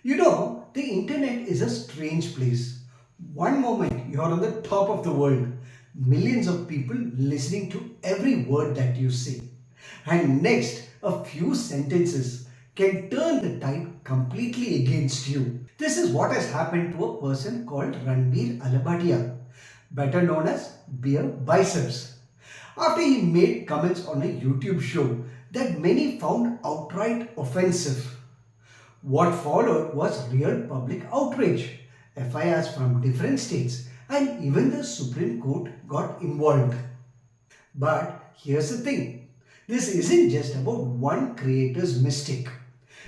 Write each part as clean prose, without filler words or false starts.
The internet is a strange place. One moment you're on the top of the world, millions of people listening to every word that you say. And next, a few sentences can turn the tide completely against you. This is what has happened to a person called Ranbir Alabadia, better known as Beer Biceps. After he made comments on a YouTube show that many found outright offensive. What followed was real public outrage. FIRs from different states and even the Supreme Court got involved. But here's the thing, this isn't just about one creator's mistake.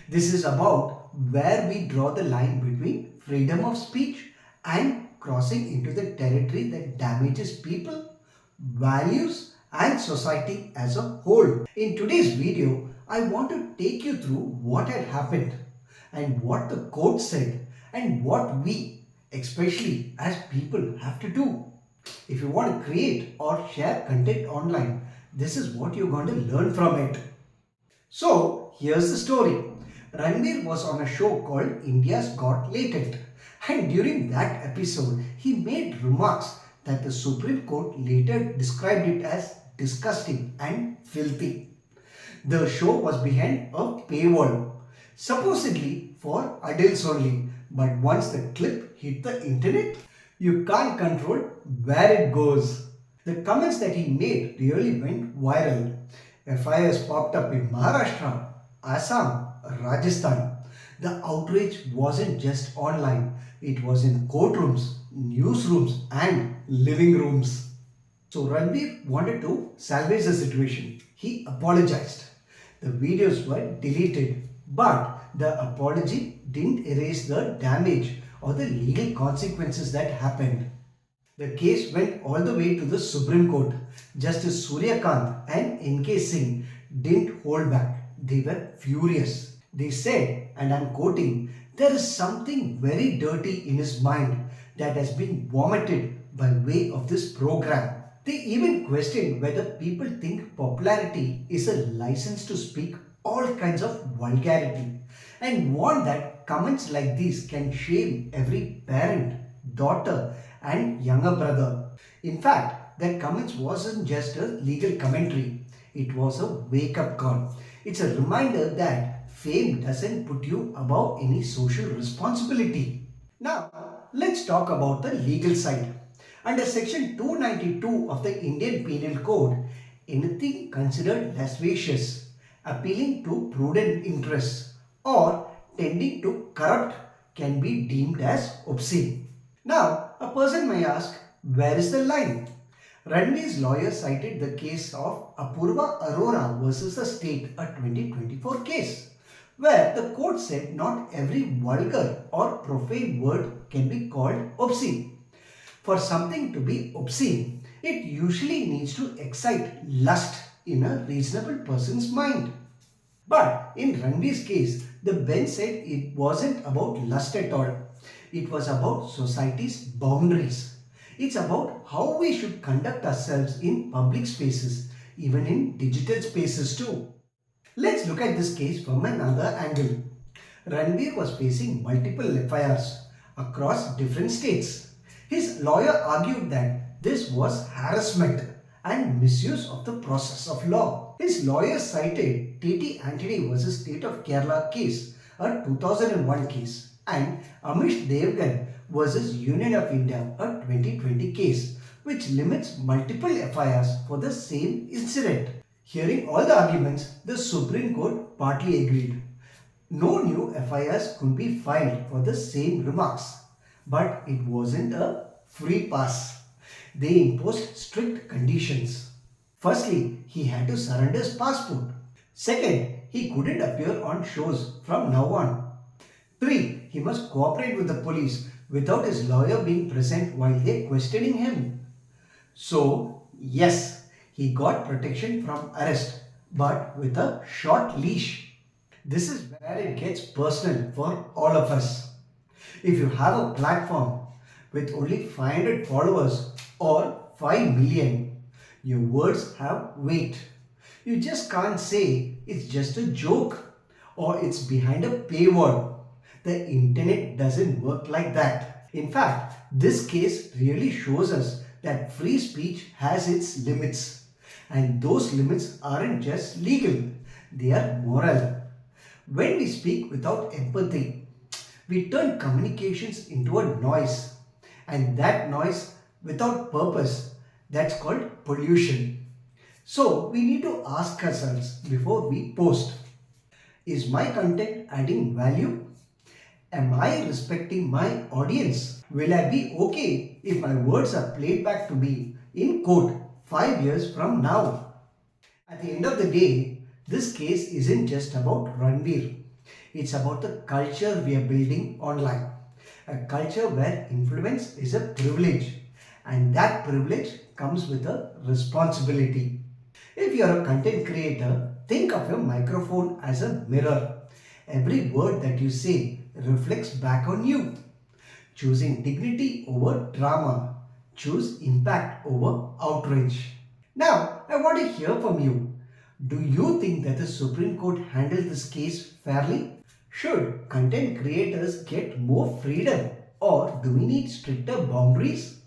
This is about where we draw the line between freedom of speech and crossing into the territory that damages people, values, and society as a whole. In today's video, I want to take you through what had happened and what the court said and what we, especially as people, have to do. If you want to create or share content online, this is what you're going to learn from it. So, here's the story. Ranveer was on a show called India's Got Latent, and during that episode, he made remarks that the Supreme Court later described it as disgusting and filthy. The show was behind a paywall, supposedly for adults only, but once the clip hit the internet, you can't control where it goes. The comments that he made really went viral. FIRs popped up in Maharashtra, Assam, Rajasthan. The outrage wasn't just online, it was in courtrooms, newsrooms, and living rooms. So Ranbir wanted to salvage the situation. He apologized. The videos were deleted, but the apology didn't erase the damage or the legal consequences that happened. The case went all the way to the Supreme Court. Justice Suryakant and N.K. Singh didn't hold back. They were furious. They said, and I'm quoting, there is something very dirty in his mind that has been vomited by way of this program. They even questioned whether people think popularity is a license to speak all kinds of vulgarity and warned that comments like these can shame every parent, daughter, and younger brother. In fact, their comments wasn't just a legal commentary, it was a wake up call. It's a reminder that fame doesn't put you above any social responsibility. Now, let's talk about the legal side. Under Section 292 of the Indian Penal Code, anything considered lascivious, appealing to prudent interests, or tending to corrupt can be deemed as obscene. Now, a person may ask, where is the line? Ranveer's lawyer cited the case of Apurva Arora versus the state, a 2024 case, where the court said not every vulgar or profane word can be called obscene. For something to be obscene, it usually needs to excite lust in a reasonable person's mind. But in Ranveer's case, the bench said it wasn't about lust at all. It was about society's boundaries. It's about how we should conduct ourselves in public spaces, even in digital spaces too. Let's look at this case from another angle. Ranveer was facing multiple FIRs across different states. His lawyer argued that this was harassment and misuse of the process of law. His lawyer cited T.T. Antony versus State of Kerala case, a 2001 case, and Amish Devgan versus Union of India, a 2020 case, which limits multiple FIRs for the same incident. Hearing all the arguments, the Supreme Court partly agreed. No new FIRs could be filed for the same remarks, but it wasn't a free pass. They imposed strict conditions. Firstly, he had to surrender his passport. Second, he couldn't appear on shows from now on. 3. He must cooperate with the police without his lawyer being present while they questioning him. So, yes, he got protection from arrest, but with a short leash. This is where it gets personal for all of us. If you have a platform with only 500 followers or 5 million, your words have weight. You just can't say it's just a joke or it's behind a paywall. The internet doesn't work like that. In fact, this case really shows us that free speech has its limits. And those limits aren't just legal, they are moral. When we speak without empathy, we turn communications into a noise. And that noise without purpose, that's called pollution. So we need to ask ourselves before we post, is my content adding value? Am I respecting my audience? Will I be okay if my words are played back to me in court 5 years from now? At the end of the day, this case isn't just about Ranveer. It's about the culture we are building online. A culture where influence is a privilege, and that privilege comes with a responsibility. If you're a content creator, think of your microphone as a mirror. Every word that you say reflects back on you. Choosing dignity over drama. Choose impact over outrage. Now, I want to hear from you. Do you think that the Supreme Court handled this case fairly? Should content creators get more freedom, or do we need stricter boundaries?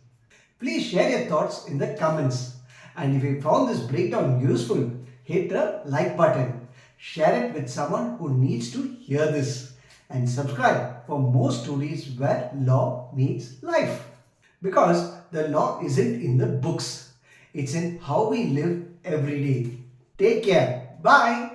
Please share your thoughts in the comments. And if you found this breakdown useful, hit the like button. Share it with someone who needs to hear this. And subscribe for more stories where law meets life. Because the law isn't in the books, it's in how we live every day. Take care. Bye.